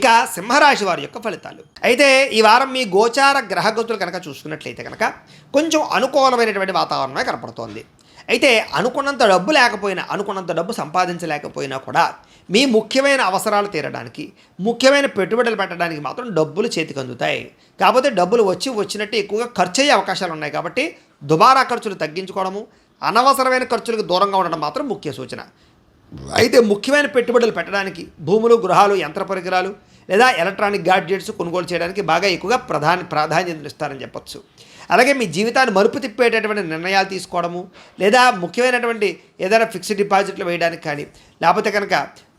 ఇక సింహరాశి వారి యొక్క ఫలితాలు అయితే ఈ వారం మీ గోచార గ్రహగతులు కనుక చూసుకున్నట్లయితే కనుక కొంచెం అనుకూలమైనటువంటి వాతావరణమే కనపడుతోంది. అయితే అనుకున్నంత డబ్బు లేకపోయినా, అనుకున్నంత డబ్బు సంపాదించలేకపోయినా కూడా మీ ముఖ్యమైన అవసరాలు తీరడానికి, ముఖ్యమైన పెట్టుబడులు పెట్టడానికి మాత్రం డబ్బులు చేతికి అందుతాయి. కాకపోతే డబ్బులు వచ్చినట్టు ఎక్కువగా ఖర్చు అయ్యే అవకాశాలు ఉన్నాయి. కాబట్టి దుబారా ఖర్చులు తగ్గించుకోవడము, అనవసరమైన ఖర్చులకు దూరంగా ఉండడం మాత్రం ముఖ్య సూచన. అయితే ముఖ్యమైన పెట్టుబడులు పెట్టడానికి భూములు, గృహాలు, యంత్ర పరికరాలు లేదా ఎలక్ట్రానిక్ గాడ్జెట్స్ కొనుగోలు చేయడానికి బాగా ఎక్కువగా ప్రాధాన్యతలు ఇస్తారని చెప్పొచ్చు. అలాగే మీ జీవితాన్ని మలుపు తిప్పేటటువంటి నిర్ణయాలు తీసుకోవడము, లేదా ముఖ్యమైనటువంటి ఏదైనా ఫిక్స్డ్ డిపాజిట్లు వేయడానికి కానీ, లేకపోతే కనుక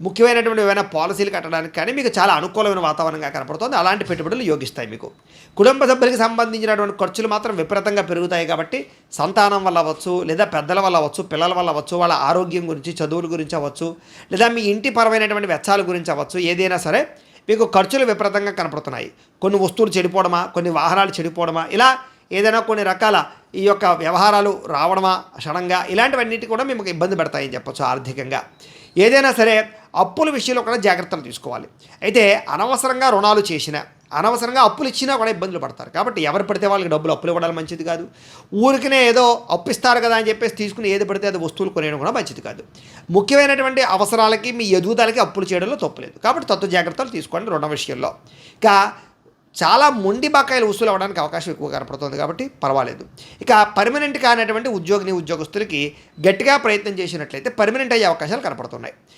ముఖ్యమైనటువంటి ఏమైనా పాలసీలు కట్టడానికి కానీ మీకు చాలా అనుకూలమైన వాతావరణంగా కనపడుతుంది. అలాంటి పెట్టుబడులు యోగిస్తాయి. మీకు కుటుంబ సభ్యులకి సంబంధించినటువంటి ఖర్చులు మాత్రం విపరీతంగా పెరుగుతాయి. కాబట్టి సంతానం వల్ల అవ్వచ్చు, లేదా పెద్దల వల్ల అవ్వచ్చు, పిల్లల వల్ల అవ్వచ్చు, వాళ్ళ ఆరోగ్యం గురించి, చదువుల గురించి అవ్వచ్చు, లేదా మీ ఇంటి పరమైనటువంటి వెచ్చాల గురించి అవ్వచ్చు, ఏదైనా సరే మీకు ఖర్చులు విపరీతంగా కనపడుతున్నాయి. కొన్ని వస్తువులు చెడిపోవడమా, కొన్ని వాహనాలు చెడిపోవడమా, ఇలా ఏదైనా కొన్ని రకాల ఈ యొక్క వ్యవహారాలు రావడమా సడన్గా, ఇలాంటివన్నిటి కూడా మీకు ఇబ్బంది పెడతాయని చెప్పొచ్చు ఆర్థికంగా. ఏదైనా సరే అప్పుల విషయంలో కూడా జాగ్రత్తలు తీసుకోవాలి. అయితే అనవసరంగా రుణాలు చేసినా, అనవసరంగా అప్పులు ఇచ్చినా కూడా ఇబ్బందులు పడతారు. కాబట్టి ఎవరు పడితే వాళ్ళకి అప్పులు ఇవ్వడం మంచిది కాదు. ఊరికనే ఏదో అప్పు ఇస్తారు కదా అని చెప్పేసి తీసుకుని ఏది పడితే అది వస్తువులు కొనేయడం కూడా మంచిది కాదు. ముఖ్యమైనటువంటి అవసరాలకి, మీ ఎదుగుదలకి అప్పులు చేయడంలో తప్పులేదు. కాబట్టి తత్వ జాగ్రత్తలు తీసుకోండి రుణ విషయంలో. ఇక చాలా మొండి బకాయిలు వసూలు అవ్వడానికి అవకాశం ఎక్కువ కనపడుతుంది. కాబట్టి పర్వాలేదు. ఇక పర్మనెంట్ కానటువంటి ఉద్యోగస్తులకి గట్టిగా ప్రయత్నం చేసినట్లయితే పర్మనెంట్ అయ్యే అవకాశాలు కనపడుతున్నాయి.